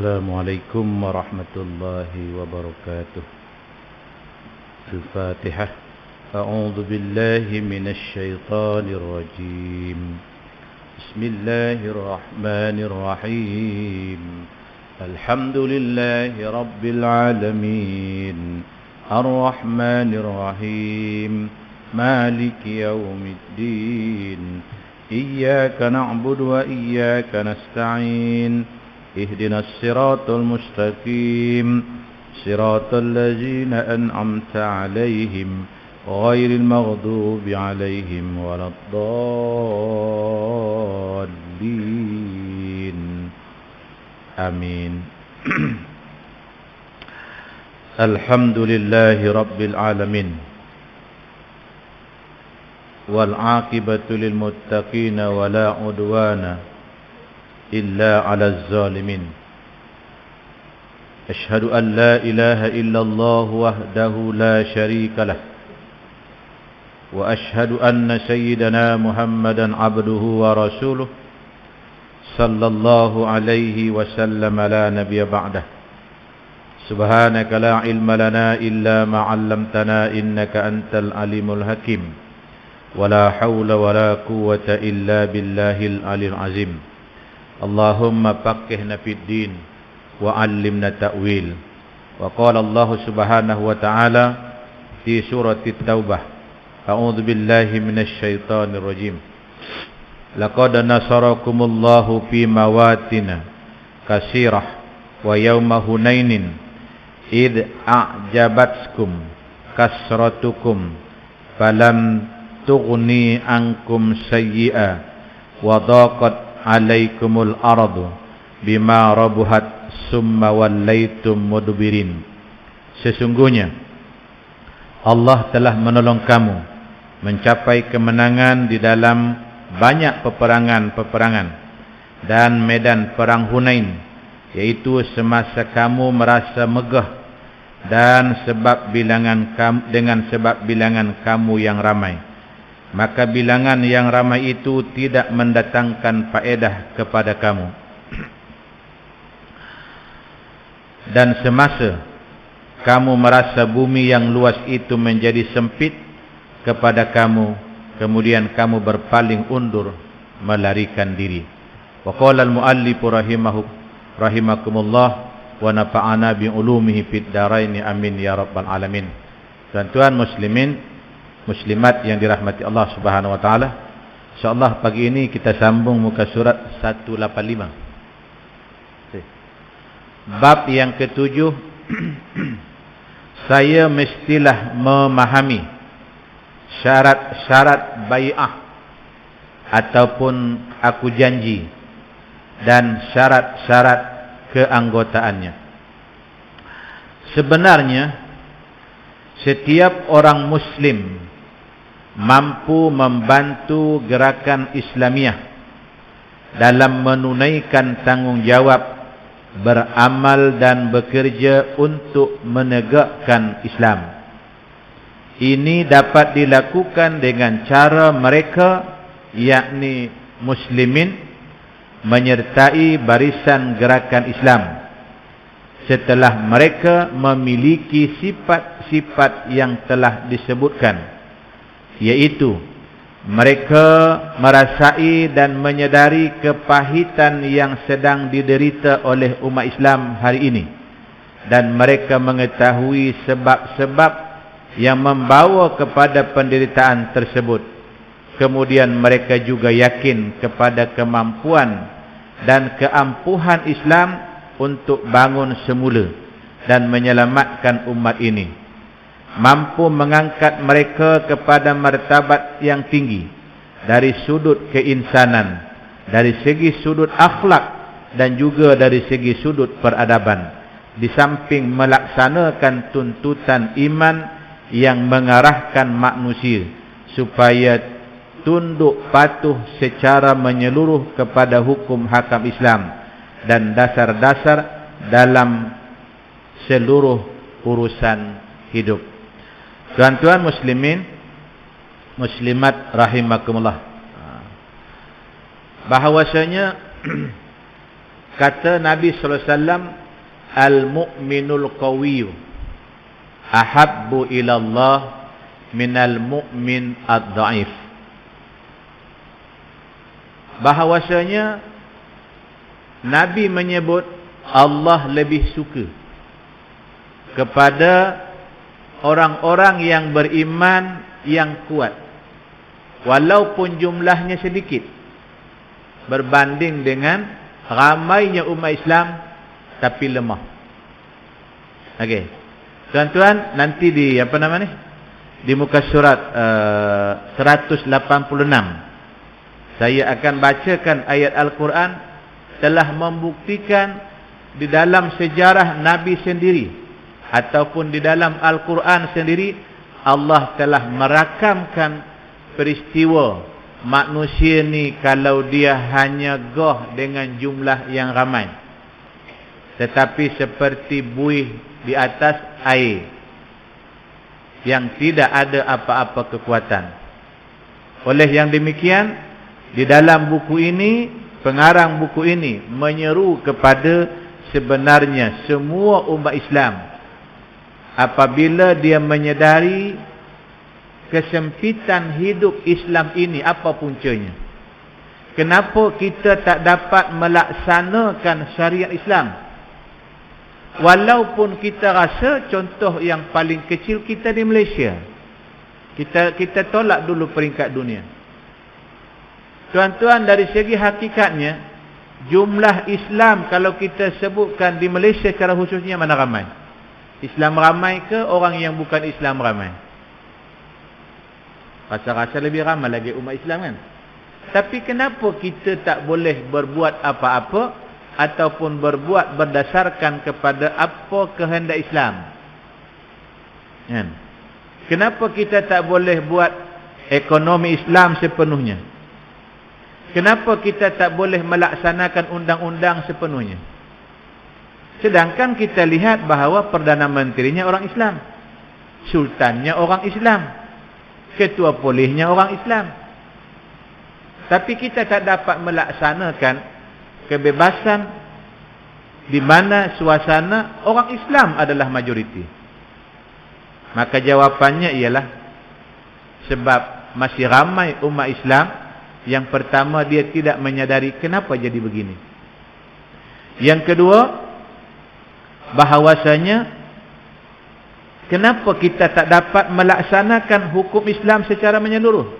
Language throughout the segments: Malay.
السلام عليكم ورحمة الله وبركاته. الفاتحة. أعوذ بالله من الشيطان الرجيم. بسم الله الرحمن الرحيم. الحمد لله رب العالمين الرحمن الرحيم مالك يوم الدين إياك نعبد وإياك نستعين اهدنا الصراط المستقيم صراط الذين أنعمت عليهم غير المغضوب عليهم ولا الضالين آمين. الحمد لله رب العالمين والعاقبة للمتقين ولا عدوان إلا على الظالمين. أشهد أن لا إله إلا الله وحده لا شريك له وأشهد أن سيدنا محمدا عبده ورسوله صلى الله عليه وسلم لا نبي بعده. سبحانك لا علم لنا إلا ما علمتنا إنك أنت العليم الحكيم ولا حول ولا قوة إلا بالله العلي العظيم. اللهم فقهنا في الدين وعلمنا التأويل. وقال الله سبحانه وتعالى في سورة التوبة أعوذ بالله من الشيطان الرجيم. لقد نصركم الله في مواطن كثيرة ويوم هنين إذ أعجبتكم كثرتكم فلم تغني عنكم شيئا وضاقت alaikumul ardu bima rabuhat summa wallaitum mudbirin. Sesungguhnya Allah telah menolong kamu mencapai kemenangan di dalam banyak peperangan dan medan perang Hunain, yaitu semasa kamu merasa megah dan dengan sebab bilangan kamu yang ramai. Maka bilangan yang ramai itu tidak mendatangkan faedah kepada kamu. Dan semasa kamu merasa bumi yang luas itu menjadi sempit kepada kamu, kemudian kamu berpaling undur melarikan diri. Wa qala al-muallif rahimakumullah wa nafa'ana bi ulumihi fid dharain amin ya rabbal alamin. Tuan-tuan muslimin muslimat yang dirahmati Allah Subhanahu wa taala. Insyaallah pagi ini kita sambung muka surat 185. Bab yang ketujuh. Saya mestilah memahami syarat-syarat bai'ah ataupun aku janji dan syarat-syarat keanggotaannya. Sebenarnya setiap orang muslim mampu membantu gerakan Islamiah dalam menunaikan tanggungjawab beramal dan bekerja untuk menegakkan Islam. Ini dapat dilakukan dengan cara mereka, yakni muslimin, menyertai barisan gerakan Islam setelah mereka memiliki sifat-sifat yang telah disebutkan, yaitu mereka merasai dan menyedari kepahitan yang sedang diderita oleh umat Islam hari ini, dan mereka mengetahui sebab-sebab yang membawa kepada penderitaan tersebut. Kemudian mereka juga yakin kepada kemampuan dan keampuhan Islam untuk bangun semula dan menyelamatkan umat ini, mampu mengangkat mereka kepada martabat yang tinggi dari sudut keinsanan, dari segi sudut akhlak dan juga dari segi sudut peradaban, di samping melaksanakan tuntutan iman yang mengarahkan manusia supaya tunduk patuh secara menyeluruh kepada hukum hakam Islam dan dasar-dasar dalam seluruh urusan hidup. Tuan-tuan muslimin, muslimat rahimakumullah, bahawasanya kata Nabi sallallahu alaihi wasallam, al-mu'minul qawiyyu ahabbu ila Allah minal mu'min ad-dha'if. Bahawasanya Nabi menyebut Allah lebih suka kepada orang-orang yang beriman yang kuat, walaupun jumlahnya sedikit berbanding dengan ramainya umat Islam tapi lemah. Okey. Tuan-tuan, nanti di di muka surat 186 saya akan bacakan ayat Al-Quran telah membuktikan di dalam sejarah Nabi sendiri ataupun di dalam Al-Quran sendiri, Allah telah merakamkan peristiwa manusia ni kalau dia hanya goh dengan jumlah yang ramai, tetapi seperti buih di atas air yang tidak ada apa-apa kekuatan. Oleh yang demikian, di dalam buku ini, pengarang buku ini menyeru kepada sebenarnya semua umat Islam, apabila dia menyedari kesempitan hidup Islam ini, apa puncanya? Kenapa kita tak dapat melaksanakan syariat Islam? Walaupun kita rasa, contoh yang paling kecil kita di Malaysia, kita tolak dulu peringkat dunia. Tuan-tuan, dari segi hakikatnya, jumlah Islam kalau kita sebutkan di Malaysia secara khususnya mana ramai? Islam ramai ke orang yang bukan Islam ramai? Rasa-rasa lebih ramai lagi umat Islam kan? Tapi kenapa kita tak boleh berbuat apa-apa ataupun berbuat berdasarkan kepada apa kehendak Islam? Kan? Kenapa kita tak boleh buat ekonomi Islam sepenuhnya? Kenapa kita tak boleh melaksanakan undang-undang sepenuhnya? Sedangkan kita lihat bahawa Perdana Menterinya orang Islam, Sultannya orang Islam, Ketua Polisnya orang Islam. Tapi kita tak dapat melaksanakan kebebasan di mana suasana orang Islam adalah majoriti. Maka jawapannya ialah sebab masih ramai umat Islam. Yang pertama, dia tidak menyadari kenapa jadi begini. Yang kedua, bahawasanya kenapa kita tak dapat melaksanakan hukum Islam secara menyeluruh.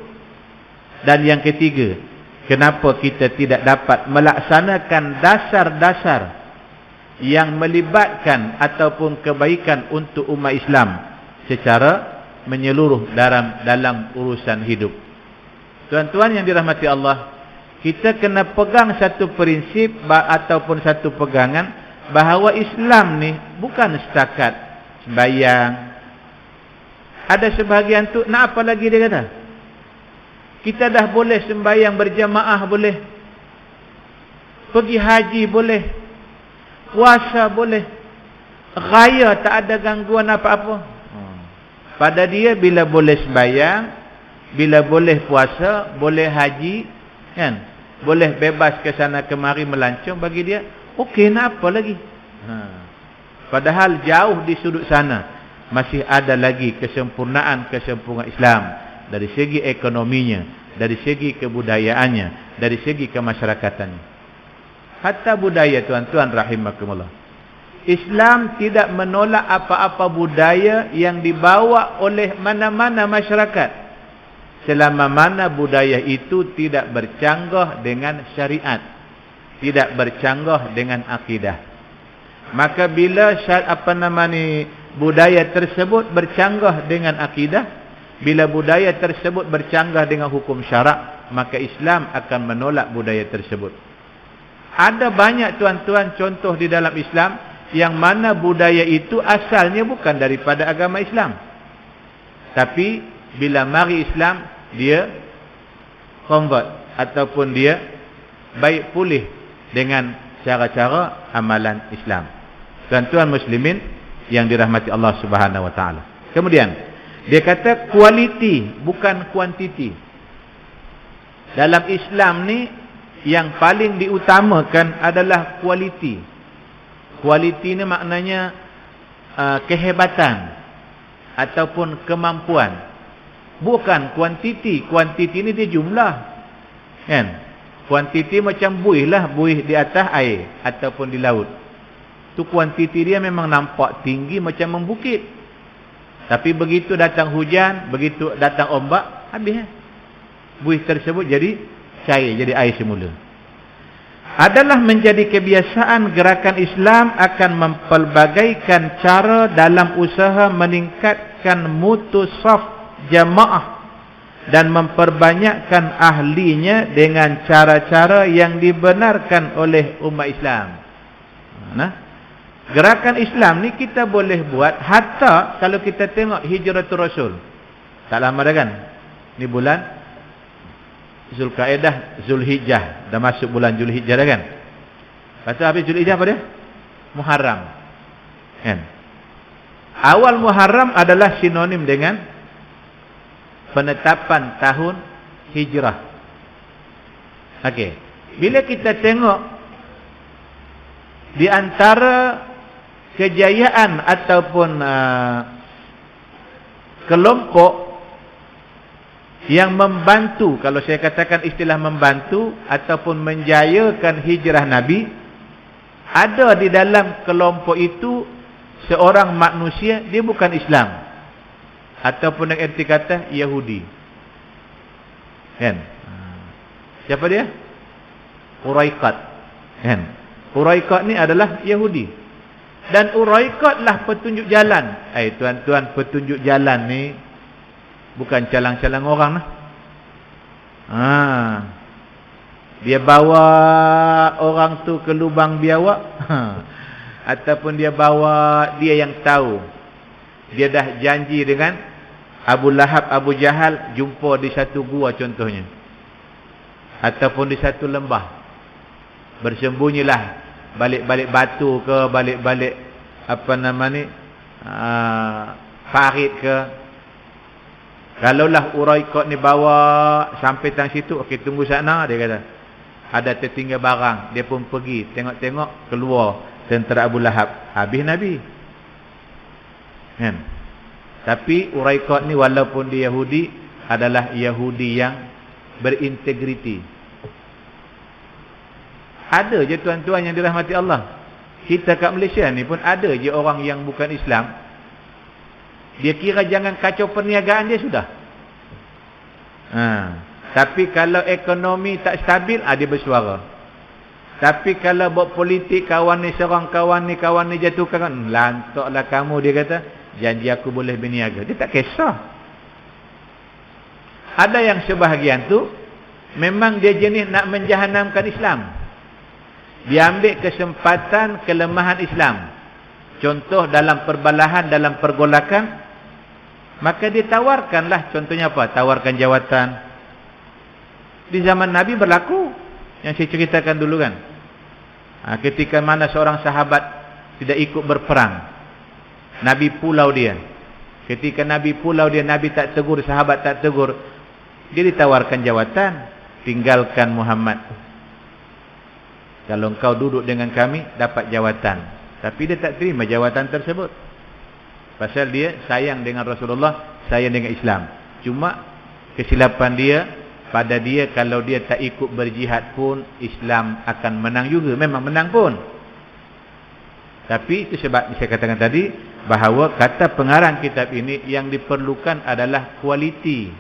Dan yang ketiga, kenapa kita tidak dapat melaksanakan dasar-dasar yang melibatkan ataupun kebaikan untuk umat Islam secara menyeluruh dalam urusan hidup. Tuan-tuan yang dirahmati Allah, kita kena pegang satu prinsip ataupun satu pegangan bahawa Islam ni bukan setakat sembahyang. Ada sebahagian tu, nak apa lagi dia kata? Kita dah boleh sembahyang berjamaah boleh, pergi haji boleh, puasa boleh, raya tak ada gangguan apa-apa. Pada dia, bila boleh sembahyang, bila boleh puasa, boleh haji, kan? Boleh bebas ke sana kemari melancong, bagi dia okey, nak apa lagi? Padahal jauh di sudut sana masih ada lagi kesempurnaan Islam dari segi ekonominya, dari segi kebudayaannya, dari segi kemasyarakatannya. Hatta budaya, tuan-tuan rahimakumullah, Islam tidak menolak apa-apa budaya yang dibawa oleh mana-mana masyarakat, selama mana budaya itu tidak bercanggah dengan syariat, tidak bercanggah dengan akidah. Maka bila budaya tersebut bercanggah dengan akidah, bila budaya tersebut bercanggah dengan hukum syarak, maka Islam akan menolak budaya tersebut. Ada banyak, tuan-tuan, contoh di dalam Islam yang mana budaya itu asalnya bukan daripada agama Islam, tapi bila mari Islam, dia convert ataupun dia baik pulih dengan cara-cara amalan Islam. Tuan-tuan muslimin yang dirahmati Allah Subhanahu wa taala. Kemudian dia kata kualiti bukan kuantiti. Dalam Islam ni yang paling diutamakan adalah kualiti. Kualiti ni maknanya kehebatan ataupun kemampuan, bukan kuantiti. Kuantiti ni dia jumlah, kan? Kuantiti macam buih lah, buih di atas air ataupun di laut. Tu kuantiti dia memang nampak tinggi macam membukit. Tapi begitu datang hujan, begitu datang ombak, habis. Buih tersebut jadi cair, jadi air semula. Adalah menjadi kebiasaan gerakan Islam akan mempelbagaikan cara dalam usaha meningkatkan mutu saf jamaah dan memperbanyakkan ahlinya dengan cara-cara yang dibenarkan oleh umat Islam. Nah, gerakan Islam ni kita boleh buat hatta kalau kita tengok Hijratul Rasul. Tak lama dah kan? Ni bulan Zulkaidah, Zulhijjah. Dah masuk bulan Zulhijjah dah kan? Lepas tu habis Zulhijjah apa dia? Muharram, kan? Awal Muharram adalah sinonim dengan penetapan tahun hijrah. Okey. Bila kita tengok di antara kejayaan ataupun kelompok yang membantu, kalau saya katakan istilah membantu ataupun menjayakan hijrah Nabi, ada di dalam kelompok itu seorang manusia, dia bukan Islam ataupun yang erti kata Yahudi, kan? Siapa dia? Uraiqat, kan? Uraiqat ni adalah Yahudi. Dan Uraiqat lah petunjuk jalan. Tuan-tuan, petunjuk jalan ni bukan calang-calang orang lah. Dia bawa orang tu ke lubang biawak, ataupun dia bawa dia yang tahu. Dia dah janji dengan Abu Lahab, Abu Jahal jumpa di satu gua contohnya, ataupun di satu lembah. Bersembunyilah balik-balik batu ke, balik-balik apa nama ni, parit ke. Kalaulah Uraiqat ni bawa sampai tang situ, okey tunggu sana, dia kata. Ada tertinggal barang, dia pun pergi, tengok-tengok keluar tentera Abu Lahab, habis Nabi. Kan? Tapi Uraiqat ni walaupun dia Yahudi, adalah Yahudi yang berintegriti. Ada je tuan-tuan yang dirahmati Allah. Kita kat Malaysia ni pun ada je orang yang bukan Islam. Dia kira jangan kacau perniagaan dia sudah. Tapi kalau ekonomi tak stabil, dia bersuara. Tapi kalau buat politik, kawan ni serang kawan ni jatuhkan, lantaklah kamu, dia kata, janji aku boleh berniaga. Dia tak kisah. Ada yang sebahagian tu memang dia jenis nak menjahanamkan Islam. Dia ambil kesempatan kelemahan Islam. Contoh dalam perbalahan, dalam pergolakan, maka dia tawarkanlah, contohnya apa? Tawarkan jawatan. Di zaman Nabi berlaku, yang saya ceritakan dulu kan. Ketika mana seorang sahabat tidak ikut berperang, Nabi pulau dia. Ketika Nabi pulau dia, Nabi tak tegur, sahabat tak tegur, dia ditawarkan jawatan, tinggalkan Muhammad. Kalau engkau duduk dengan kami, dapat jawatan. Tapi dia tak terima jawatan tersebut. Pasal dia sayang dengan Rasulullah, sayang dengan Islam. Cuma kesilapan dia, pada dia kalau dia tak ikut berjihad pun, Islam akan menang juga. Memang menang pun. Tapi itu sebab saya katakan tadi, bahawa kata pengarang kitab ini, yang diperlukan adalah kualiti,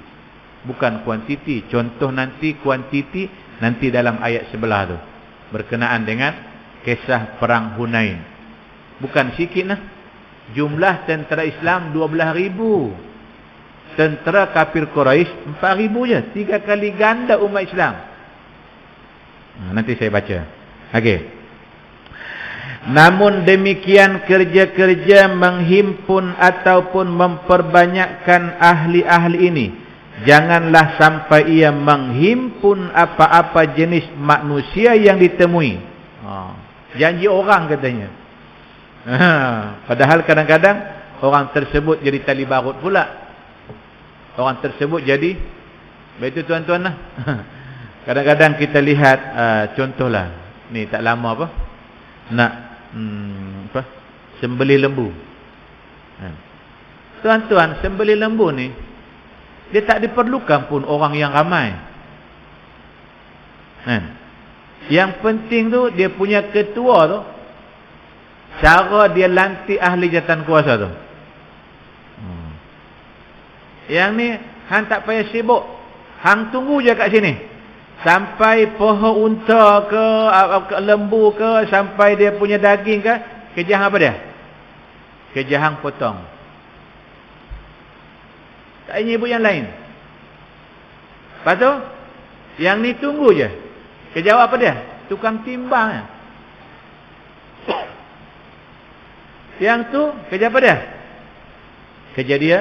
bukan kuantiti. Contoh nanti kuantiti, nanti dalam ayat sebelah tu, berkenaan dengan kisah perang Hunain. Bukan sikit lah. Jumlah tentera Islam 12,000. Tentera kafir Quraisy 4,000 je. 3 kali ganda umat Islam. Nanti saya baca. Okey. Namun demikian, kerja-kerja menghimpun ataupun memperbanyakkan ahli-ahli ini, janganlah sampai ia menghimpun apa-apa jenis manusia yang ditemui. Janji orang katanya. Padahal kadang-kadang orang tersebut jadi tali barut pula. Orang tersebut jadi, begitu tuan-tuan lah. Kadang-kadang kita lihat contohlah, ni tak lama apa, nak sembelih lembu. Tuan-tuan, sembelih lembu ni dia tak diperlukan pun orang yang ramai. Yang penting tu dia punya ketua tu, cara dia lantik ahli jawatan kuasa tu. Yang ni hang tak payah sibuk, hang tunggu je kat sini sampai pohon unta ke lembu ke, sampai dia punya daging ke, kerja hang apa dia? Kerja hang potong. Tak nyebut yang lain. Lepas tu yang ni tunggu je. Kerja awak apa dia? Tukang timbang. Yang tu kerja apa dia? Kerja dia,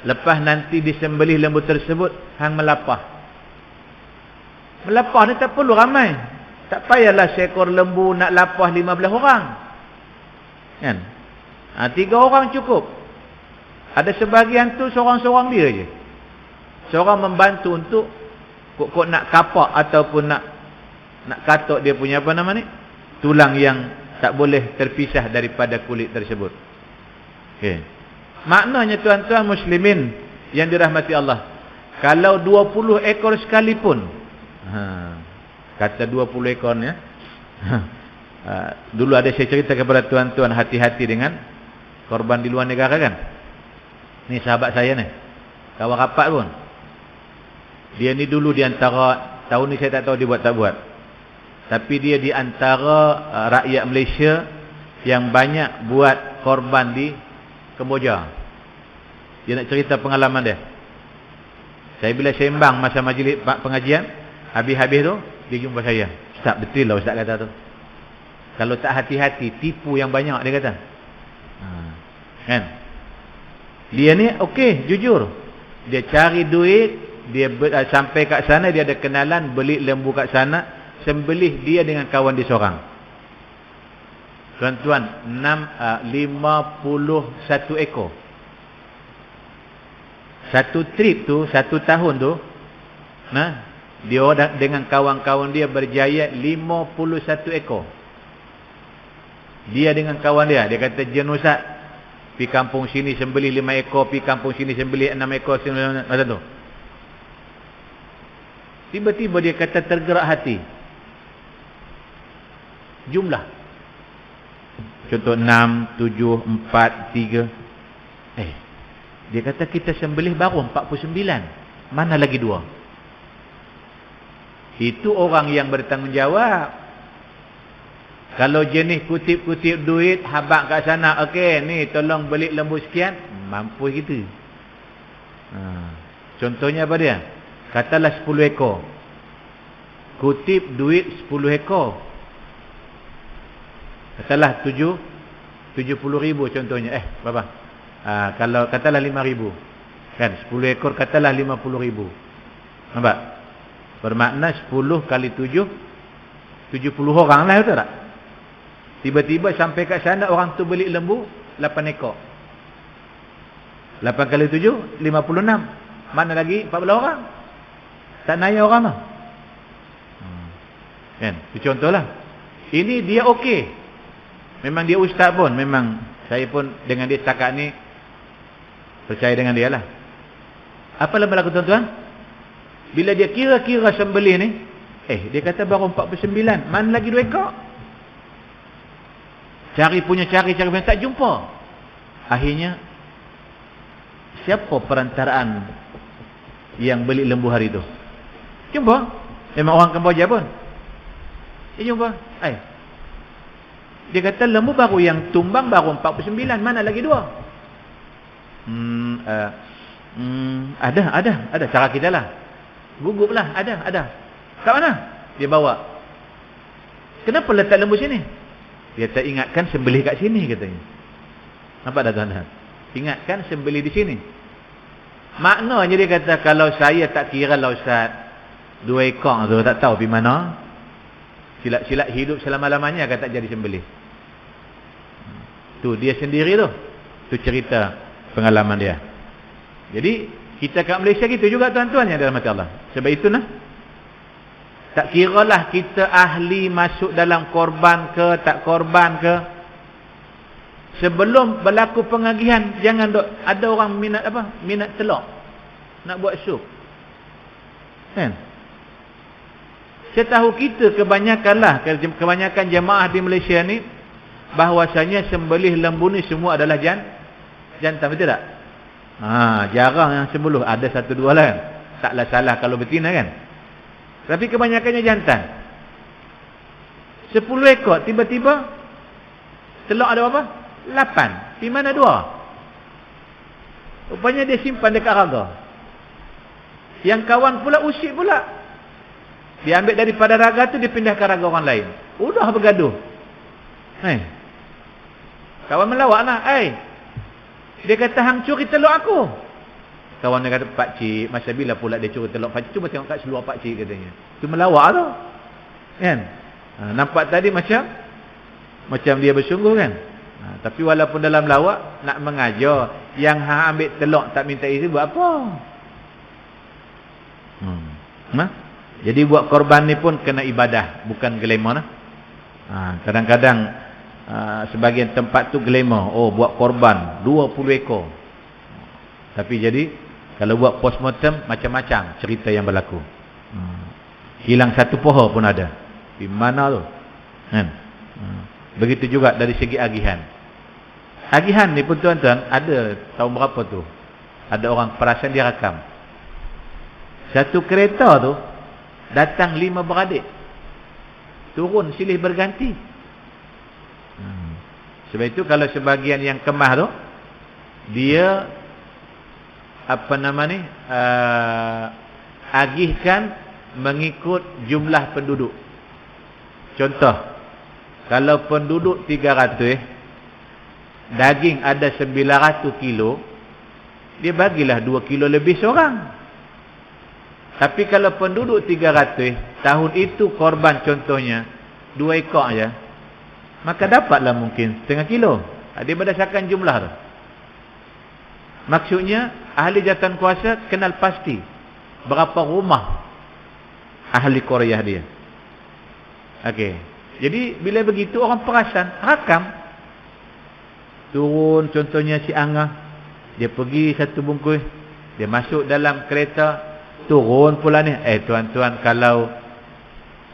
lepas nanti disembelih lembu tersebut, hang melapah. Melapah ni tak perlu ramai. Tak payahlah seekor lembu nak lapah 15 orang. Kan? 3 orang cukup. Ada sebahagian tu seorang-seorang dia je. Seorang membantu untuk kok nak kapak ataupun nak katok dia punya apa nama ni? Tulang yang tak boleh terpisah daripada kulit tersebut. Okey. Maknanya tuan-tuan muslimin yang dirahmati Allah, kalau 20 ekor sekalipun, kata 20 ekor ni, dulu ada saya cerita kepada tuan-tuan, hati-hati dengan korban di luar negara kan. Ni sahabat saya ni, kawan rapat pun. Dia ni dulu di antara, tahun ni saya tak tahu dia buat tak buat, tapi dia di antara rakyat Malaysia yang banyak buat korban di Kemboja. Dia nak cerita pengalaman dia. Saya bila sembang masa majlis pengajian, habis-habis tu dia jumpa saya. Ustaz, betul lah Ustaz kata tu. Kalau tak hati-hati, tipu yang banyak, dia kata. Kan? Dia ni okey, jujur. Dia cari duit, dia sampai kat sana, dia ada kenalan, beli lembu kat sana, sembelih dia dengan kawan dia seorang. Tuan-tuan, 51 ekor. Satu trip tu, 1 tahun tu, dia dengan kawan-kawan dia berjaya 51 ekor. Dia dengan kawan dia kata, "Jen Ustaz, pi kampung sini sembelih 5 ekor, pi kampung sini sembelih 6 ekor, macam tu." Tiba-tiba dia kata tergerak hati. Jumlah. Contoh 6, 7, 4, 3. Dia kata kita sembelih baru 49. Mana lagi 2? Itu orang yang bertanggungjawab. Kalau jenis kutip-kutip duit, habak kat sana, okey, ni tolong beli lembu sekian, mampu kita. Contohnya apa dia? Katalah 10 ekor. Kutip duit 10 ekor. Katalah 70,000 contohnya. Berapa? Kalau katalah 5,000. Kan 10 ekor katalah 50,000. Nampak? Bermakna 10 kali 7, 70 orang lah, betul tak? Tiba-tiba sampai kat sana, orang tu beli lembu 8 ekor. 8 kali 7, 56. Mana lagi 14 orang? Tak naya orang lah. Kan? Itu contohlah. Ini dia okey. Memang dia ustaz pun. Memang saya pun dengan dia setakat ni percaya dengan dia lah. Apa yang berlaku tuan-tuan? Bila dia kira-kira sembelih ni, dia kata baru 49. Mana lagi 2 ekor? Cari punya, tak jumpa. Akhirnya, siapa perantaraan yang beli lembu hari tu? Jumpa. Memang orang Kemboja pun. Dia jumpa. Dia kata lembu baru yang tumbang baru 49. Mana lagi 2? Ada. Cara kita lah. Gugup lah. Ada. Kat mana? Dia bawa. Kenapa letak lembu sini? Dia tak ingatkan sembelih kat sini katanya. Nampak dah tuan-tuan? Ingatkan sembelih di sini. Maknanya dia kata, kalau saya tak kira lah Ustaz, 2 ekor tu tak tahu pergi mana. Silat-silat hidup selama-lamanya akan tak jadi sembelih. Tu dia sendiri tu. Tu cerita pengalaman dia. Jadi kita kat Malaysia gitu juga tuan-tuan yang dirahmati Allah. Sebab itu Tak kiralah kita ahli masuk dalam korban ke tak korban ke. Sebelum berlaku pengagihan, jangan ada orang minat apa? Minat telur. Nak buat sup. Kan? Setahu kita kebanyakan jemaah di Malaysia ni bahawasanya sembelih lembu ni semua adalah jantan, betul tak? Jarang yang sembelih, ada satu dua lah kan. Taklah salah kalau betina kan. Tapi kebanyakannya jantan. 10 ekor tiba-tiba telur ada berapa? 8. Di mana 2? Rupanya dia simpan dekat raga. Yang kawan pula usik pula. Dia ambil daripada raga tu, dia pindah ke raga orang lain. Udah bergaduh. Kawan melawak lah. Dia kata, hang curi telur aku. Kawan dia kata, pakcik, masa bila pula dia curi telur pakcik? Cuba tengok kat seluar pakcik, katanya. Itu melawak tu. Kan? Nampak tadi macam dia bersungguh kan? Tapi walaupun dalam lawak, nak mengajar, yang hang ambil telur tak minta izin, buat apa? Jadi buat korban ni pun kena ibadah, bukan glamour lah. Kadang-kadang sebagian tempat tu glamour. Oh, buat korban 20 ekor. Tapi jadi kalau buat postmortem, macam-macam cerita yang berlaku. Hilang satu pohon pun ada. Di mana tu? Kan? Begitu juga dari segi agihan. Agihan ni pun tuan-tuan, ada tahun berapa tu? Ada orang perasan dia rakam. Satu kereta tu datang 5 beradik. Turun silih berganti. Sebab itu kalau sebagian yang kemah tu, dia agihkan mengikut jumlah penduduk. Contoh, kalau penduduk 300, daging ada 900 kilo, dia bagilah 2 kilo lebih seorang. Tapi kalau penduduk 300, tahun itu korban contohnya 2 ekor aja, maka dapatlah mungkin setengah kilo. Dia berdasarkan jumlah tu. Maksudnya ahli jawatan kuasa kenal pasti berapa rumah ahli Korea dia. Okey. Jadi bila begitu orang perasan, rakam. Turun contohnya si Angah, dia pergi satu bungkus, dia masuk dalam kereta. Turun pula ni. Tuan-tuan, kalau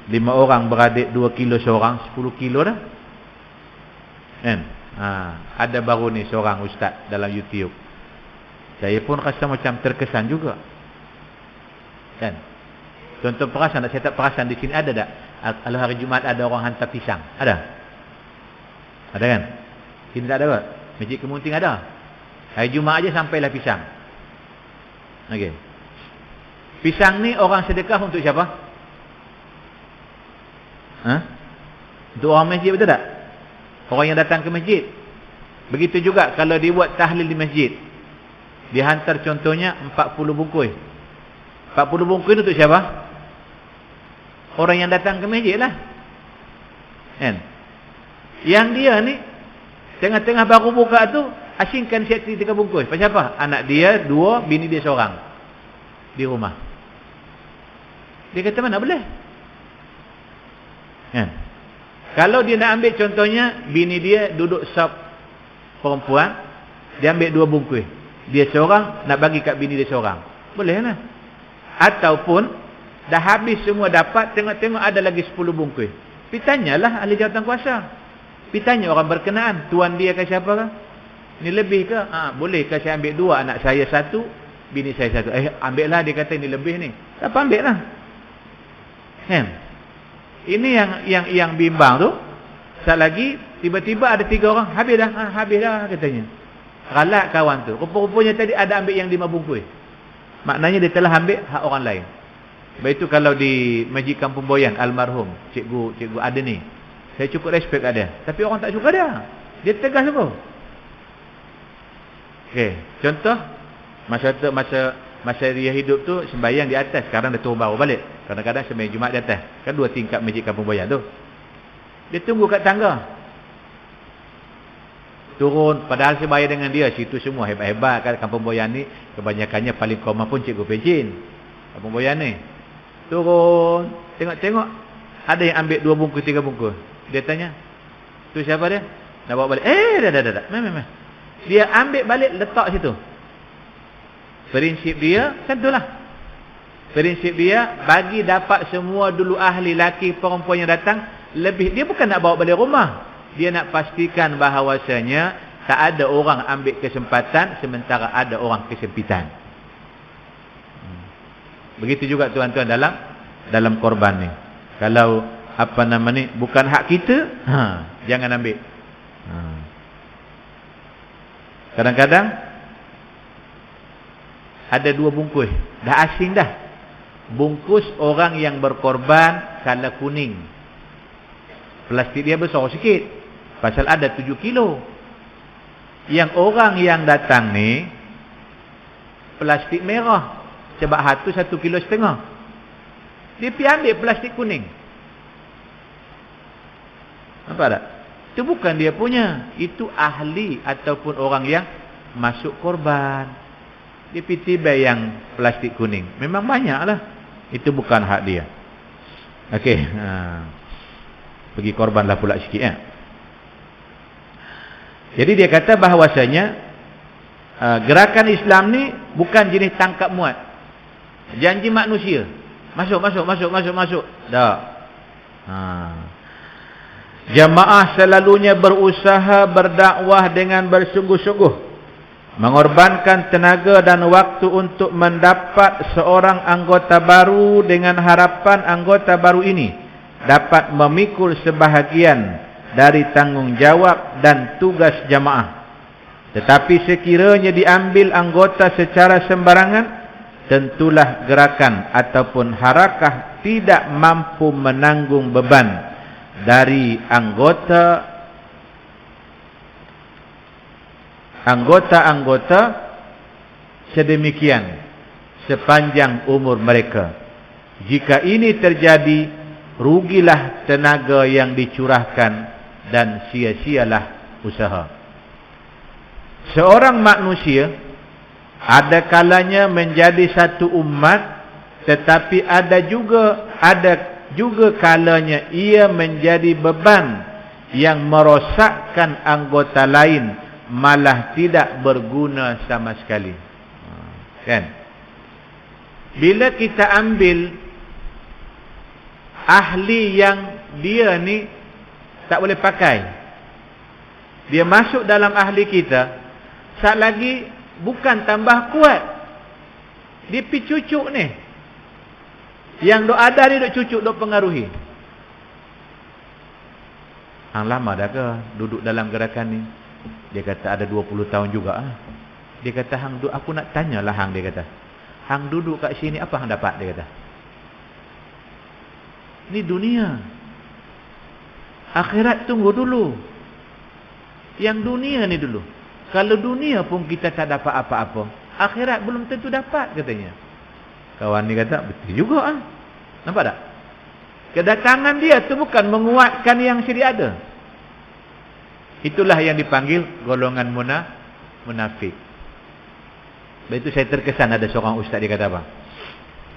5 orang beradik 2 kilo seorang, 10 kilo dah. Kan? Ada baru ni seorang ustaz dalam YouTube. Saya pun rasa macam terkesan juga. Kan? Contoh perasan, saya tak perasan di sini ada tak? Kalau hari Jumaat ada orang hantar pisang. Ada? Ada kan? Sini tak ada kot? Masjid Kemunting ada. Hari Jumaat aja sampailah pisang. Okey. Pisang ni orang sedekah untuk siapa? Untuk orang masjid, betul tak? Orang yang datang ke masjid. Begitu juga kalau dibuat tahlil di masjid. Dihantar contohnya 40 bungkus. 40 bungkus untuk siapa? Orang yang datang ke masjid lah. Kan? Yang dia ni tengah-tengah baru buka tu, asingkan siap 3 bungkus. Pasal apa? Anak dia 2, bini dia seorang di rumah. Dia kata mana boleh? Kan? Kalau dia nak ambil contohnya, bini dia duduk sop perempuan, dia ambil 2 bungkus. Dia seorang, nak bagi kat bini dia seorang. Boleh lah. Ataupun dah habis semua dapat, tengok-tengok ada lagi 10 bungkus. Pergi tanyalah ahli jawatan kuasa. Pergi tanya orang berkenaan, tuan dia ke siapa ke? Ni lebih ke? Boleh ke saya ambil 2, anak saya 1, bini saya 1. Ambil lah, dia kata ini lebih ni. Tak apa, ambil lah. Kan? Ini yang bimbang tu. Saat lagi tiba-tiba ada 3 orang, habis dah katanya. Galak kawan tu. Rupa-rupanya tadi ada ambil yang 5 bungkus. Maknanya dia telah ambil hak orang lain. Sebab itu kalau di Masjid Kampung Boyan almarhum cikgu Adeni, saya cukup respect kat dia. Tapi orang tak suka dia. Dia tegas apa? Okey, contoh masa dia hidup tu sembahyang di atas, sekarang dia turun bawah balik. Kadang-kadang sembahyang Jumaat di atas. Kan 2 tingkat Masjid Kampung Boyan tu. Dia tunggu kat tangga. Turun, padahal saya bayar dengan dia. Situ semua hebat-hebat kan. Kampung Boyan ni kebanyakannya paling koma pun cikgu Pejin. Kampung Boyan ni turun, Tengok-tengok, ada yang ambil 2 bungkus, 3 bungkus. Dia tanya, tu siapa dia? Nak bawa balik. Dah. Memang. Dia ambil balik, letak situ. Prinsip dia, tentulah. Prinsip dia, bagi dapat semua dulu ahli laki perempuan yang datang, lebih. Dia bukan nak bawa balik rumah. Dia nak pastikan bahawasanya tak ada orang ambil kesempatan sementara ada orang kesempitan. Begitu juga tuan-tuan dalam korban ni. Kalau bukan hak kita, jangan ambil. Kadang-kadang ada 2 bungkus, dah asing dah. Bungkus orang yang berkorban kala kuning. Plastik dia besar sikit, pasal ada 7 kilo. Yang orang yang datang ni plastik merah, sebab hatu 1,5 kilo. Dia pergi ambil plastik kuning. Nampak tak? Itu bukan dia punya. Itu ahli ataupun orang yang masuk korban. Dia pergi tibai yang plastik kuning. Memang banyaklah. Itu bukan hak dia. Okey. Pergi korbanlah pula sikit ya. Jadi dia kata bahawasanya gerakan Islam ni bukan jenis tangkap muat. Janji manusia. Masuk. Dah. Jamaah selalunya berusaha berdakwah dengan bersungguh-sungguh, mengorbankan tenaga dan waktu untuk mendapat seorang anggota baru dengan harapan anggota baru ini dapat memikul sebahagian dari tanggungjawab dan tugas jamaah. Tetapi sekiranya diambil anggota secara sembarangan, tentulah gerakan ataupun harakah tidak mampu menanggung beban dari anggota-anggota sedemikian sepanjang umur mereka. Jika ini terjadi, rugilah tenaga yang dicurahkan dan sia-sialah usaha. Seorang manusia ada kalanya menjadi satu umat, tetapi ada juga kalanya ia menjadi beban yang merosakkan anggota lain, malah tidak berguna sama sekali. Kan? Bila kita ambil ahli yang dia ni tak boleh pakai, dia masuk dalam ahli kita, saat lagi bukan tambah kuat, dia pergi cucuk ni. Yang dok ada ni dok cucuk, dok pengaruhi. Hang lama dah ke duduk dalam gerakan ni? Dia kata ada 20 tahun juga. Dia kata hang duduk, aku nak tanyalah hang, dia kata. Hang duduk kat sini apa hang dapat, dia kata. Ni dunia. Akhirat tunggu dulu. Yang dunia ni dulu. Kalau dunia pun kita tak dapat apa-apa, akhirat belum tentu dapat, katanya. Kawan ni kata, betul juga. Nampak tak? Kedatangan dia tu bukan menguatkan yang sedia ada. Itulah yang dipanggil golongan munafik. Begitu saya terkesan, ada seorang ustaz, dia kata apa?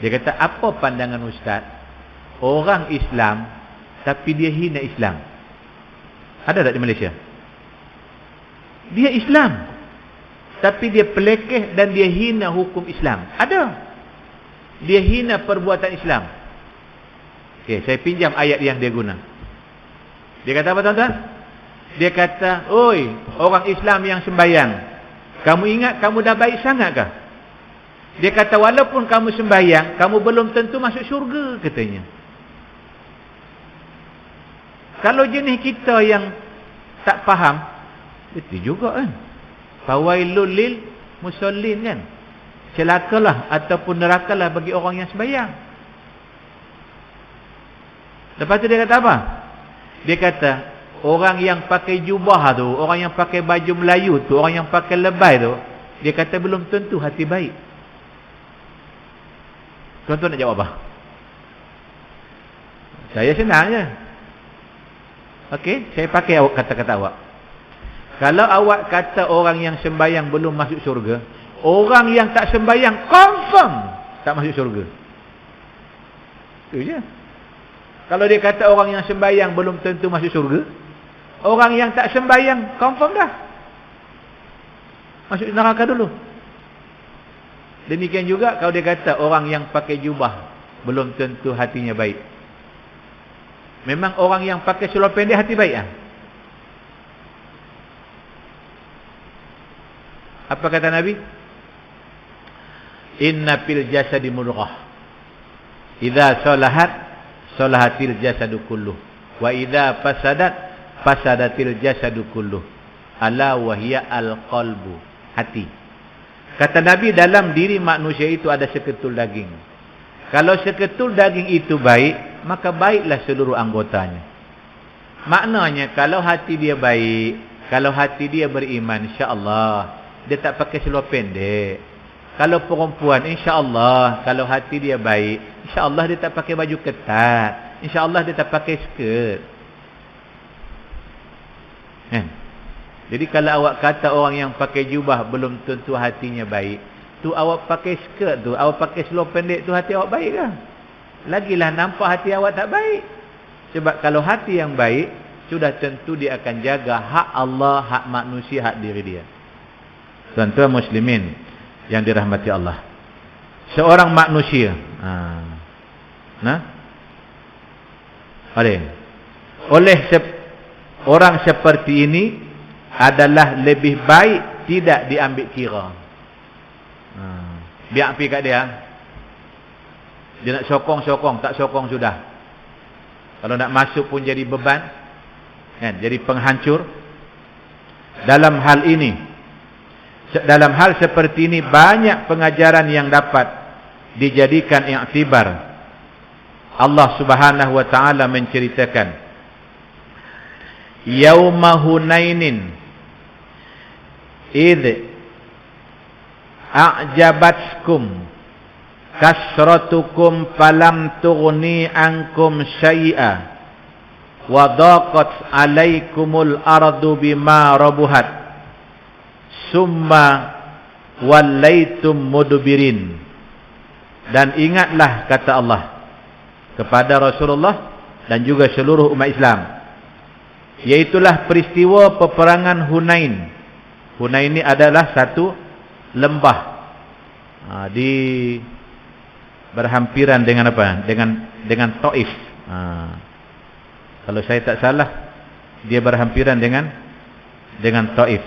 Dia kata, apa pandangan ustaz? Orang Islam tapi dia hina Islam. Ada tak di Malaysia? Dia Islam tapi dia pelekeh dan dia hina hukum Islam. Ada. Dia hina perbuatan Islam. Okey, saya pinjam ayat yang dia guna. Dia kata apa, tuan-tuan? Dia kata, oi, orang Islam yang sembahyang, kamu ingat kamu dah baik sangatkah? Dia kata, walaupun kamu sembahyang, kamu belum tentu masuk syurga, katanya. Kalau jenis kita yang tak faham, itu juga kan. Fawailul lil musallin kan. Celakalah ataupun nerakalah bagi orang yang sembahyang. Lepas tu dia kata apa? Dia kata, orang yang pakai jubah tu, orang yang pakai baju Melayu tu, orang yang pakai lebay tu, dia kata belum tentu hati baik. Tuan-tuan nak jawab apa? Saya senang je. Okey, saya pakai kata-kata awak. Kalau awak kata orang yang sembahyang belum masuk syurga, orang yang tak sembahyang confirm tak masuk syurga. Itu je. Kalau dia kata orang yang sembahyang belum tentu masuk syurga, orang yang tak sembahyang confirm dah masuk neraka dulu. Demikian juga kalau dia kata orang yang pakai jubah belum tentu hatinya baik. Memang orang yang pakai seluar pendek hati baik ah? Apa kata Nabi? Inna fil jasadi mudghah. Idza salahat salahatil jasadu kulluh. Wa idza fasadat fasadatil jasadu kulluh. Ala wa hiya al-qalbu. Hati. Kata Nabi, dalam diri manusia itu ada seketul daging. Kalau seketul daging itu baik, maka baiklah seluruh anggotanya. Maknanya kalau hati dia baik, kalau hati dia beriman, insya-Allah dia tak pakai seluar pendek. Kalau perempuan, insya-Allah kalau hati dia baik, insya-Allah dia tak pakai baju ketat, insya-Allah dia tak pakai skirt. Jadi kalau awak kata orang yang pakai jubah belum tentu hatinya baik, tu awak pakai skirt tu, awak pakai seluar pendek tu, hati awak baik ke? Lagilah nampak hati awak tak baik. Sebab kalau hati yang baik, sudah tentu dia akan jaga hak Allah, hak manusia, hak diri dia. Tuan-tuan muslimin yang dirahmati Allah, seorang manusia oleh orang seperti ini adalah lebih baik tidak diambil kira. Biar pergi kat dia. Dia nak sokong-sokong, tak sokong sudah. Kalau nak masuk pun jadi beban, kan? Jadi penghancur. Dalam hal ini, dalam hal seperti ini banyak pengajaran yang dapat dijadikan i'tibar. Allah Subhanahu wa taala menceritakan, yauma hunainin id a'jabatkum kasratukum falam tughni ankum syai'a wa daqat alaikumul ardu bima rabuhat summa wallaitum mudbirin. Dan ingatlah kata Allah kepada Rasulullah dan juga seluruh umat Islam, iaitulah peristiwa peperangan Hunain. Hunain ini adalah satu lembah di berhampiran dengan apa? Dengan Taif. Kalau saya tak salah, dia berhampiran dengan Taif.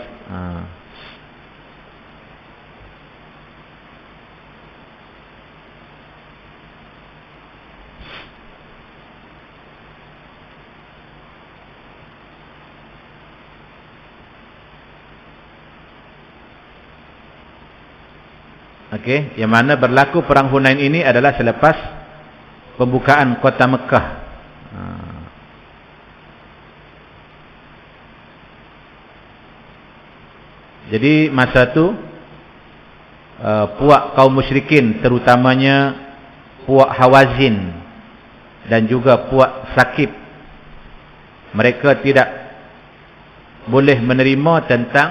Okey, yang mana berlaku perang Hunain ini adalah selepas pembukaan kota Mekah. Jadi masa tu puak kaum musyrikin, terutamanya puak Hawazin dan juga puak Sakib, mereka tidak boleh menerima tentang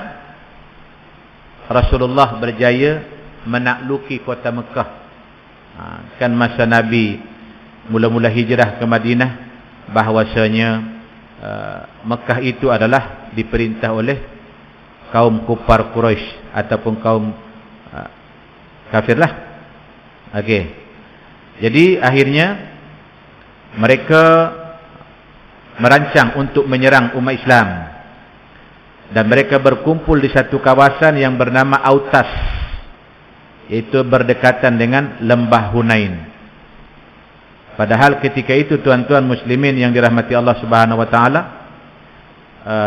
Rasulullah berjaya menakluki kota Mekah. Kan masa Nabi mula-mula hijrah ke Madinah, bahwasanya Mekah itu adalah diperintah oleh kaum kufar Quraisy ataupun kaum kafirlah. Okey. Jadi akhirnya mereka merancang untuk menyerang umat Islam, dan mereka berkumpul di satu kawasan yang bernama Autas, itu berdekatan dengan lembah Hunain. Padahal ketika itu tuan-tuan muslimin yang dirahmati Allah Subhanahu wa taala,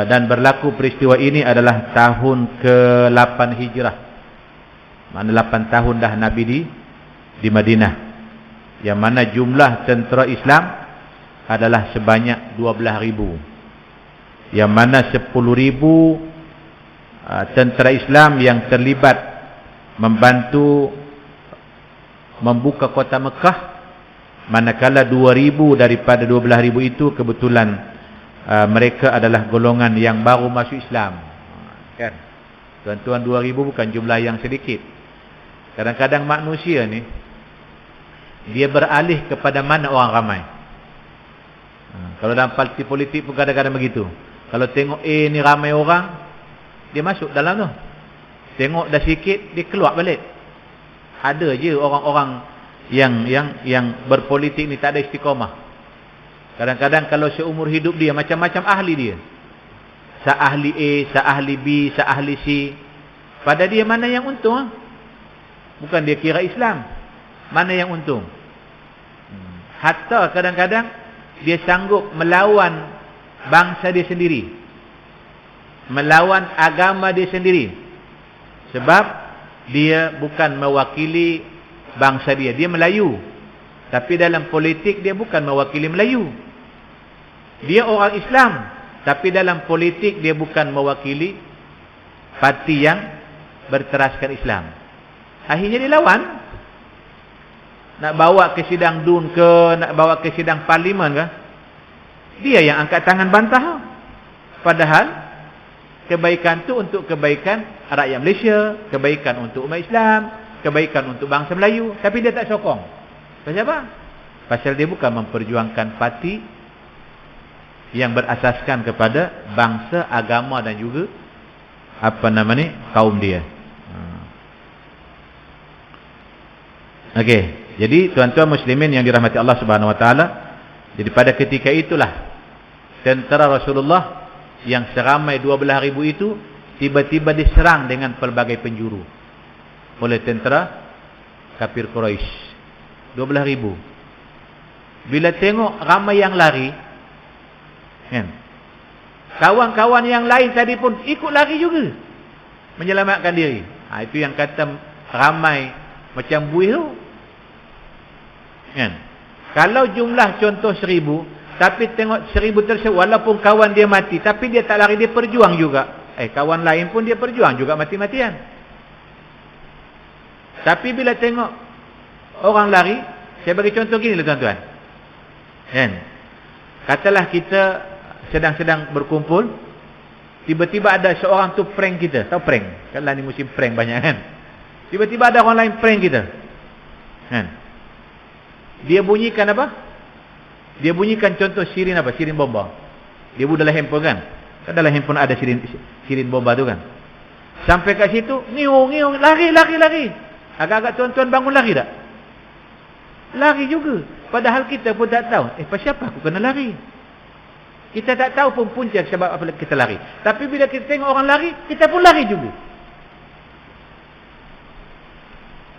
dan berlaku peristiwa ini adalah tahun ke-8 Hijrah. Mana 8 tahun dah Nabi di Madinah. Yang mana jumlah tentera Islam adalah sebanyak 12,000. Yang mana 10,000 tentera Islam yang terlibat membantu membuka kota Mekah, manakala 2,000 daripada 12,000 itu kebetulan mereka adalah golongan yang baru masuk Islam. Kan? Tuan-tuan, 2,000 bukan jumlah yang sedikit. Kadang-kadang manusia ni dia beralih kepada mana orang ramai. Kalau dalam parti politik pun kadang-kadang begitu. Kalau tengok ni ramai orang, dia masuk dalam tu. Tengok dah sikit, dia keluar balik. Ada je orang-orang yang berpolitik ni tak ada istiqamah. Kadang-kadang kalau seumur hidup dia, macam-macam ahli dia. Seahli A, seahli B, seahli C. Pada dia mana yang untung? Bukan dia kira Islam. Mana yang untung? Hatta kadang-kadang dia sanggup melawan bangsa dia sendiri, melawan agama dia sendiri. Sebab dia bukan mewakili bangsa dia. Dia Melayu, tapi dalam politik dia bukan mewakili Melayu. Dia orang Islam, tapi dalam politik dia bukan mewakili parti yang berteraskan Islam. Akhirnya dilawan. Nak bawa ke sidang DUN ke, nak bawa ke sidang parlimen ke, dia yang angkat tangan bantah. Padahal kebaikan tu untuk kebaikan rakyat Malaysia, kebaikan untuk umat Islam, kebaikan untuk bangsa Melayu. Tapi dia tak sokong. Pasal apa? Pasal dia bukan memperjuangkan parti yang berasaskan kepada bangsa, agama dan juga kaum dia. Okey. Jadi tuan-tuan muslimin yang dirahmati Allah Subhanahu Wa Taala, jadi pada ketika itulah tentera Rasulullah yang seramai 12,000 itu tiba-tiba diserang dengan pelbagai penjuru oleh tentera kafir Quraisy. 12,000. Bila tengok ramai yang lari, kan? Kawan-kawan yang lain tadi pun ikut lari juga, menyelamatkan diri. Itu yang kata ramai macam buih tu. Kan? Kalau jumlah contoh 1,000, tapi tengok 1,000 tersebut, walaupun kawan dia mati, tapi dia tak lari, dia perjuang juga. Kawan lain pun dia perjuang juga mati-matian. Tapi bila tengok orang lari, saya bagi contoh gini lah tuan-tuan. Kan? Katalah kita sedang berkumpul, tiba-tiba ada seorang tu prank kita. Tahu prank? Kan lah ni musim prank banyak kan? Tiba-tiba ada orang lain prank kita. Kan? Dia bunyikan apa? Dia bunyikan contoh sirin apa? Sirin bomba. Dia buat dalam handphone kan? Kan dalam handphone ada sirin bomba tu kan? Sampai kat situ, ngiung, lari. Agak-agak tuan-tuan bangun lari tak? Lari juga. Padahal kita pun tak tahu. Pasal apa aku kena lari? Kita tak tahu pun punca sebab apa kita lari. Tapi bila kita tengok orang lari, kita pun lari juga.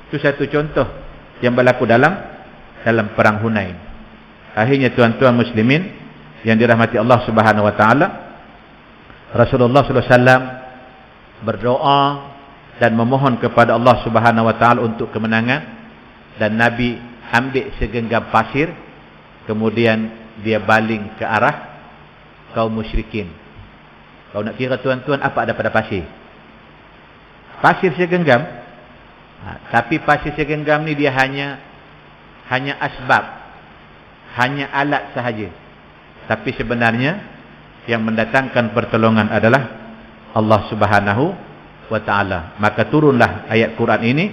Itu satu contoh yang berlaku dalam perang Hunain. Akhirnya tuan-tuan muslimin yang dirahmati Allah Subhanahu Wa Taala, Rasulullah sallallahu alaihi wasallam berdoa dan memohon kepada Allah Subhanahu Wa Taala untuk kemenangan, dan Nabi ambil segenggam pasir, kemudian dia baling ke arah kaum musyrikin. Kalau nak kira tuan-tuan, apa ada pada pasir? Pasir segenggam. Tapi pasir segenggam ni dia hanya asbab, hanya alat sahaja. Tapi sebenarnya yang mendatangkan pertolongan adalah Allah Subhanahu Wa Taala. Maka turunlah ayat Quran ini,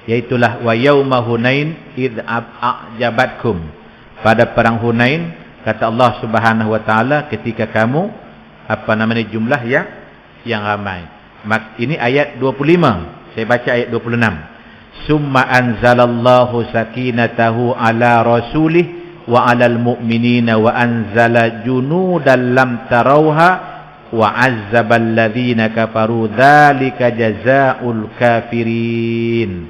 yaitulah wa yauma hunain id a'jabatkum. Pada perang Hunain, kata Allah Subhanahu Wa Taala, ketika kamu jumlah yang ramai. Ini ayat 25. Saya baca ayat 26. Summa anzalallahu sakinatahu ala rasulih wa alal mu'minina wa anzala junudan lam tarauha wa azzabal ladzina kafaru dzalika jazaa'ul kafirin.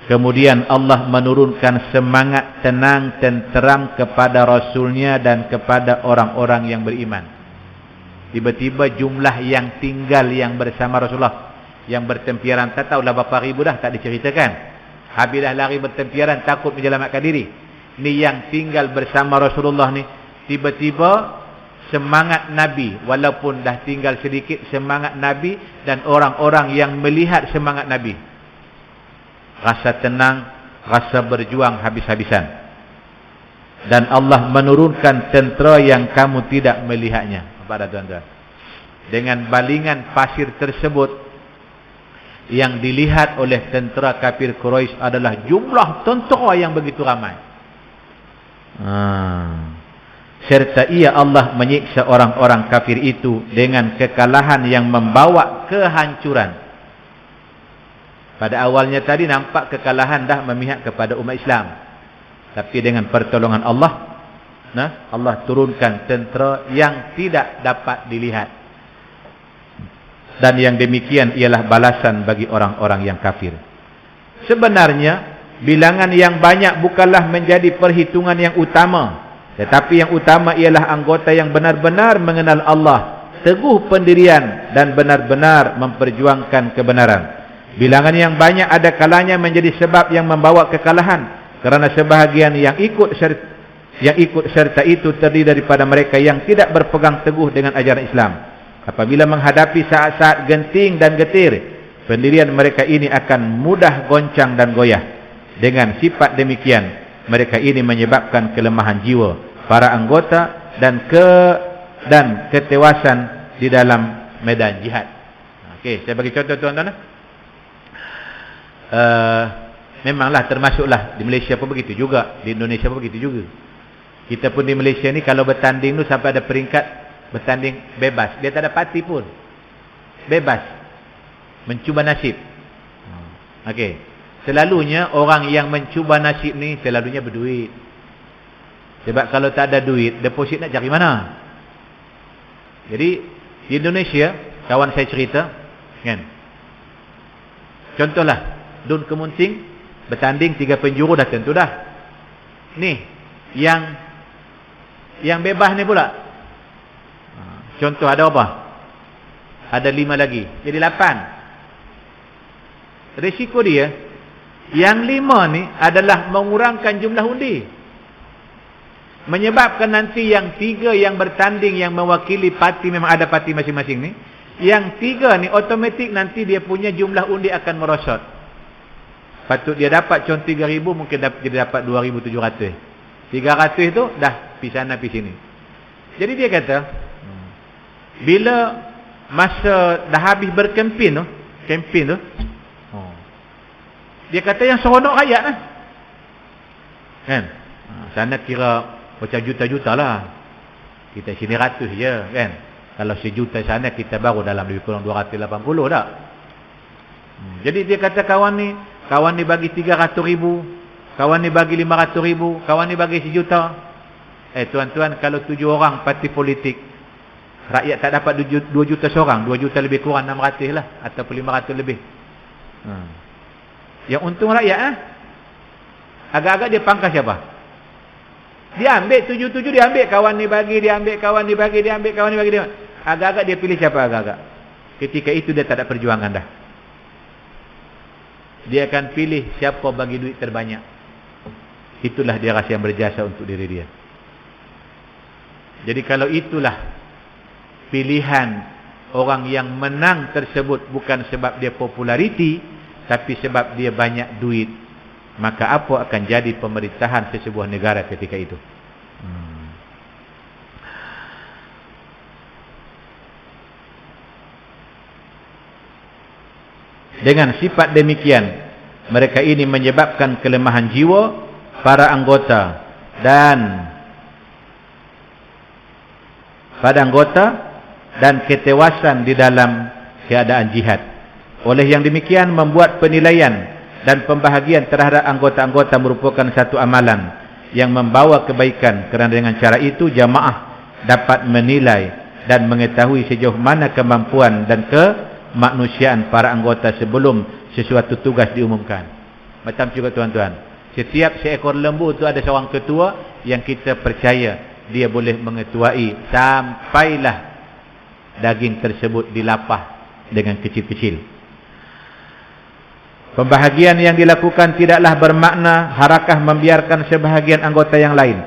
Kemudian Allah menurunkan semangat tenang tenteram kepada Rasulnya dan kepada orang-orang yang beriman. Tiba-tiba jumlah yang tinggal yang bersama Rasulullah, yang bertempiaran, tak tahulah berapa ribu dah, tak diceritakan. Habis dah lari bertempiaran, takut menyelamatkan diri. Ni yang tinggal bersama Rasulullah ni, tiba-tiba semangat Nabi, walaupun dah tinggal sedikit, semangat Nabi dan orang-orang yang melihat semangat Nabi, rasa tenang, rasa berjuang habis-habisan. Dan Allah menurunkan tentera yang kamu tidak melihatnya. Kepada tuan-tuan, dengan balingan pasir tersebut, yang dilihat oleh tentera kafir Quraisy adalah jumlah tentera yang begitu ramai. serta ia Allah menyiksa orang-orang kafir itu dengan kekalahan yang membawa kehancuran. Pada awalnya tadi nampak kekalahan dah memihak kepada umat Islam, tapi dengan pertolongan Allah, Allah turunkan tentera yang tidak dapat dilihat. Dan yang demikian ialah balasan bagi orang-orang yang kafir. Sebenarnya bilangan yang banyak bukanlah menjadi perhitungan yang utama, tetapi yang utama ialah anggota yang benar-benar mengenal Allah, teguh pendirian dan benar-benar memperjuangkan kebenaran. Bilangan yang banyak ada kalanya menjadi sebab yang membawa kekalahan, kerana sebahagian yang ikut serta itu terdiri daripada mereka yang tidak berpegang teguh dengan ajaran Islam. Apabila menghadapi saat-saat genting dan getir, pendirian mereka ini akan mudah goncang dan goyah. Dengan sifat demikian, mereka ini menyebabkan kelemahan jiwa para anggota dan ketewasan di dalam medan jihad. Okey, saya bagi contoh tuan-tuan. Memanglah termasuklah di Malaysia pun begitu juga, di Indonesia pun begitu juga. Kita pun di Malaysia ni kalau bertanding tu sampai ada peringkat bertanding bebas, dia tak ada parti pun, bebas mencuba nasib. Okey, selalunya orang yang mencuba nasib ni selalunya berduit. Sebab kalau tak ada duit, deposit nak cari mana? Jadi di Indonesia, kawan saya cerita kan, contohlah Dun Kemunting bertanding 3 penjuru dah tentu dah. Ni yang bebas ni pula, contoh ada apa? Ada 5 lagi, jadi 8. Risiko dia, yang 5 ni adalah mengurangkan jumlah undi, menyebabkan nanti yang 3 yang bertanding yang mewakili parti, memang ada parti masing-masing ni, yang 3 ni automatik nanti dia punya jumlah undi akan merosot. Patut dia dapat contoh 3,000, mungkin dia dapat 2,700. 300 itu dah pergi sana pergi sini. Jadi dia kata, bila masa dah habis berkempen tu, dia kata yang seronok rakyat lah kan. Sana kira macam juta-juta lah, kita sini ratus je kan. Kalau sejuta sana kita baru dalam lebih kurang 280 tak. Jadi dia kata kawan ni bagi 300,000, kawan ni bagi 500,000, kawan ni bagi 1 juta. Tuan-tuan, kalau 7 orang parti politik, rakyat tak dapat 2 juta seorang, 2 juta lebih kurang 600 lah, ataupun 500 lebih. Yang untung rakyat agak-agak dia pangkas siapa? Dia ambil 7-7, dia ambil kawan ni bagi, dia ambil kawan ni bagi, dia ambil kawan ni bagi, dia. Agak-agak dia pilih siapa agak-agak? Ketika itu dia tak ada perjuangan dah. Dia akan pilih siapa bagi duit terbanyak. Itulah dia rasa yang berjasa untuk diri dia. Jadi kalau itulah pilihan orang yang menang tersebut, bukan sebab dia populariti, tapi sebab dia banyak duit, maka apa akan jadi pemerintahan sesebuah negara ketika itu? Dengan sifat demikian, mereka ini menyebabkan kelemahan jiwa para anggota dan ketewasan di dalam keadaan jihad. Oleh yang demikian, membuat penilaian dan pembahagian terhadap anggota-anggota merupakan satu amalan yang membawa kebaikan, kerana dengan cara itu jamaah dapat menilai dan mengetahui sejauh mana kemampuan dan kemanusiaan para anggota sebelum sesuatu tugas diumumkan. Macam juga tuan-tuan, setiap seekor lembu itu ada seorang ketua yang kita percaya dia boleh mengetuai sampailah daging tersebut dilapah dengan kecil-kecil. Pembahagian yang dilakukan tidaklah bermakna harakah membiarkan sebahagian anggota yang lain.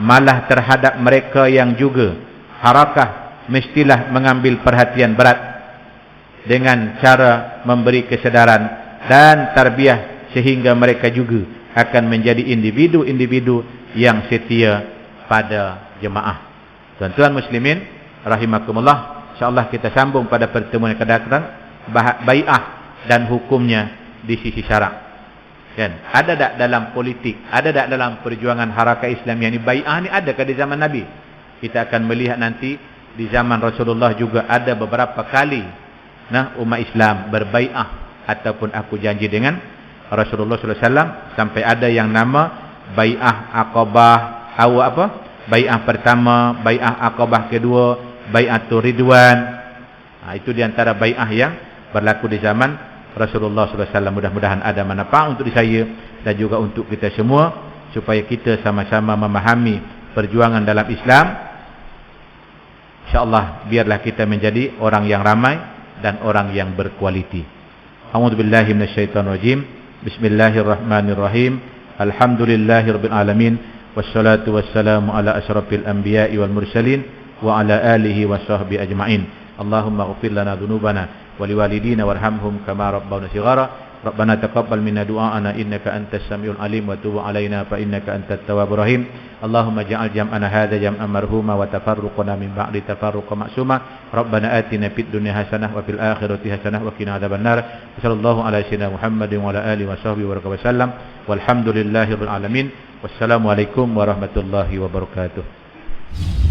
Malah terhadap mereka yang juga harakah mestilah mengambil perhatian berat dengan cara memberi kesedaran dan tarbiyah, sehingga mereka juga akan menjadi individu-individu yang setia pada jemaah. Tuan-tuan muslimin rahimakumullah, insya-Allah kita sambung pada pertemuan yang akan datang, bai'ah dan hukumnya di sisi syarak. Kan? Ada tak dalam politik, ada tak dalam perjuangan harakah Islam yang ni bai'ah ni, adakah di zaman Nabi? Kita akan melihat nanti di zaman Rasulullah juga ada beberapa kali umat Islam berbai'ah ataupun aku janji dengan Rasulullah sallallahu alaihi wasallam, sampai ada yang nama bai'ah Aqabah, bai'ah pertama, bai'ah Aqabah kedua, bai'atul Ridwan. Itu di antara bai'ah yang berlaku di zaman Rasulullah sallallahu alaihi wasallam. Mudah-mudahan ada manfaat untuk saya dan juga untuk kita semua, supaya kita sama-sama memahami perjuangan dalam Islam. InsyaAllah biarlah kita menjadi orang yang ramai dan orang yang berkualiti. A'udzubillahi minasyaitonirrajim. Bismillahirrahmanirrahim. Alhamdulillahirabbil alamin. Wassalatu wassalamu ala asyrafil anbiya'i wal mursalin wa ala alihi washabbihi ajma'in. Allahumma ighfir lana dhunubana wa liwalidina warhamhum kama rabbawna shighara. Rabbana taqabbal minna du'aana innaka antas samiul alim wa tub 'alaina fa innaka antat tawwabur rahim. Allahumma ij'al jam'ana hadza jam'an marhuma wa tafarruqana min ba'di tafarruqan ma'suma. Rabbana atina fid dunya hasanah wa fil akhirati hasanah wa qina adzabannar. Sallallahu ala sayyidina Muhammadin wa ala alihi washabbihi wa sallam. Walhamdulillahirabbil alamin. Wassalamu alaikum warahmatullahi wabarakatuh.